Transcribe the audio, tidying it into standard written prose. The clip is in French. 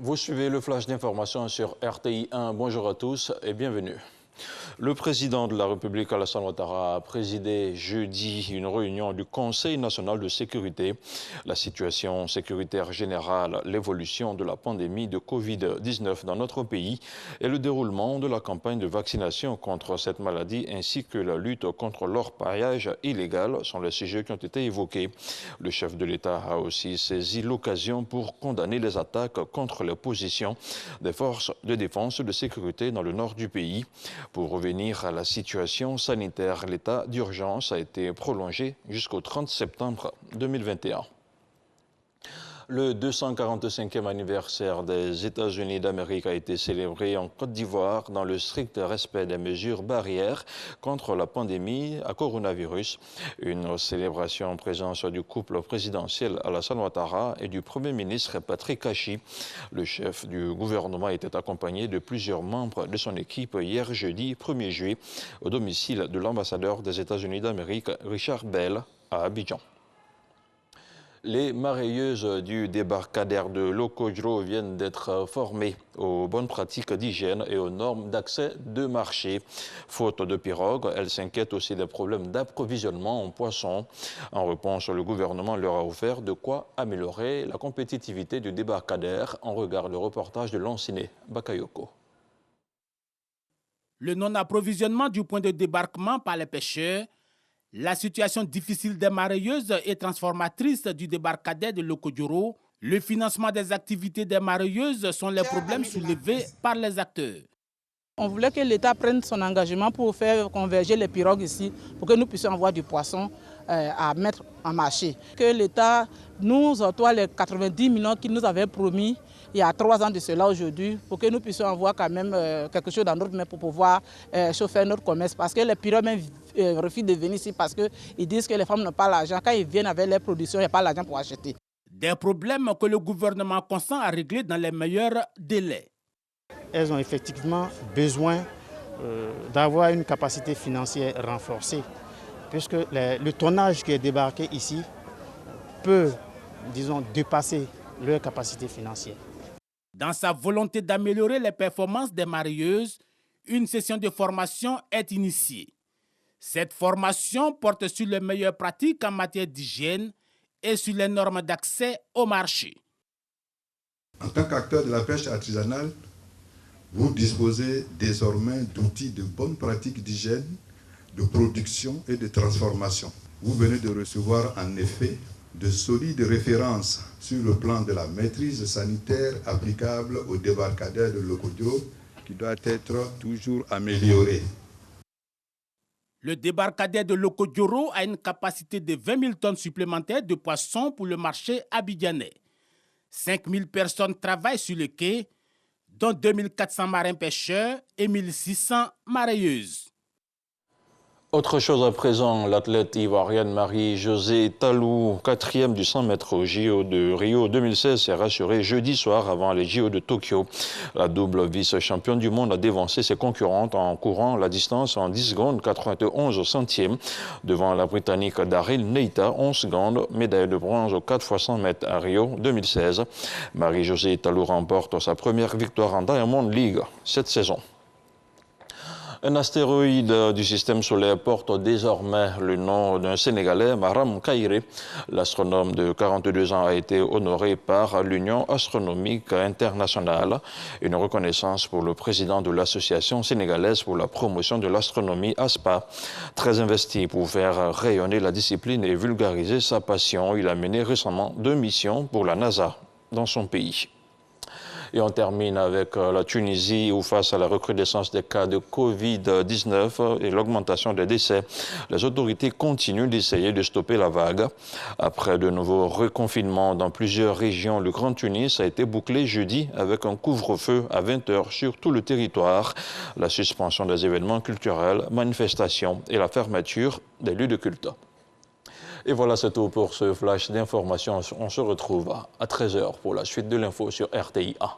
Vous suivez le flash d'information sur RTI 1. Bonjour à tous et bienvenue. Le président de la République, Alassane Ouattara, a présidé jeudi une réunion du Conseil national de sécurité. La situation sécuritaire générale, l'évolution de la pandémie de Covid-19 dans notre pays et le déroulement de la campagne de vaccination contre cette maladie ainsi que la lutte contre l'orpaillage illégal sont les sujets qui ont été évoqués. Le chef de l'État a aussi saisi l'occasion pour condamner les attaques contre les positions des forces de défense et de sécurité dans le nord du pays. Pour revenir à la situation sanitaire, l'état d'urgence a été prolongé jusqu'au 30 septembre 2021. Le 245e anniversaire des États-Unis d'Amérique a été célébré en Côte d'Ivoire dans le strict respect des mesures barrières contre la pandémie à coronavirus. Une célébration en présence du couple présidentiel Alassane Ouattara et du Premier ministre Patrick Kachi. Le chef du gouvernement était accompagné de plusieurs membres de son équipe hier jeudi 1er juillet au domicile de l'ambassadeur des États-Unis d'Amérique Richard Bell à Abidjan. Les mareyeuses du débarcadère de Locodro viennent d'être formées aux bonnes pratiques d'hygiène et aux normes d'accès de marché. Faute de pirogues, elles s'inquiètent aussi des problèmes d'approvisionnement en poissons. En réponse, le gouvernement leur a offert de quoi améliorer la compétitivité du débarcadère. En regard le reportage de Lanciné Bakayoko. Le non-approvisionnement du point de débarquement par les pêcheurs, la situation difficile des mareyeuses et transformatrice du débarcadère de Locodro, le financement des activités des mareyeuses sont les problèmes soulevés par les acteurs. On voulait que l'État prenne son engagement pour faire converger les pirogues ici, pour que nous puissions avoir du poisson à mettre en marché. Que l'État nous octroie les 90 millions qu'il nous avait promis il y a 3 ans de cela aujourd'hui, pour que nous puissions avoir quand même quelque chose dans notre main pour pouvoir chauffer notre commerce. Parce que les pirogues même refusent de venir ici parce qu'ils disent que les femmes n'ont pas l'argent. Quand ils viennent avec leurs productions, il n'y a pas l'argent pour acheter. Des problèmes que le gouvernement consent à régler dans les meilleurs délais. Elles ont effectivement besoin d'avoir une capacité financière renforcée, puisque le tonnage qui est débarqué ici peut, disons, dépasser leur capacité financière. Dans sa volonté d'améliorer les performances des mareyeuses, une session de formation est initiée. Cette formation porte sur les meilleures pratiques en matière d'hygiène et sur les normes d'accès au marché. En tant qu'acteur de la pêche artisanale, vous disposez désormais d'outils de bonnes pratiques d'hygiène, de production et de transformation. Vous venez de recevoir en effet de solides références sur le plan de la maîtrise sanitaire applicable au débarcadère de Locodro qui doit être toujours amélioré. Le débarcadère de Locodro a une capacité de 20 000 tonnes supplémentaires de poissons pour le marché abidjanais. 5 000 personnes travaillent sur le quai, dont 2 400 marins-pêcheurs et 1 600 mareyeuses. Autre chose à présent, l'athlète ivoirienne Marie-Josée Talou, 4e du 100 mètres au JO de Rio 2016, s'est rassurée jeudi soir avant les JO de Tokyo. La double vice-championne du monde a dévancé ses concurrentes en courant la distance en 10 secondes 91 centièmes devant la Britannique Daryl Neita, 11 secondes, médaille de bronze aux 4 x 100 mètres à Rio 2016. Marie-Josée Talou remporte sa première victoire en Diamond League cette saison. Un astéroïde du système solaire porte désormais le nom d'un Sénégalais, Maram Kairé. L'astronome de 42 ans a été honoré par l'Union astronomique internationale. Une reconnaissance pour le président de l'Association sénégalaise pour la promotion de l'astronomie, ASPA. Très investi pour faire rayonner la discipline et vulgariser sa passion, il a mené récemment 2 missions pour la NASA dans son pays. Et on termine avec la Tunisie où face à la recrudescence des cas de Covid-19 et l'augmentation des décès, les autorités continuent d'essayer de stopper la vague. Après de nouveaux reconfinements dans plusieurs régions, le Grand Tunis a été bouclé jeudi avec un couvre-feu à 20 h sur tout le territoire, la suspension des événements culturels, manifestations et la fermeture des lieux de culte. Et voilà, c'est tout pour ce flash d'information. On se retrouve à 13 h pour la suite de l'info sur RTI 1.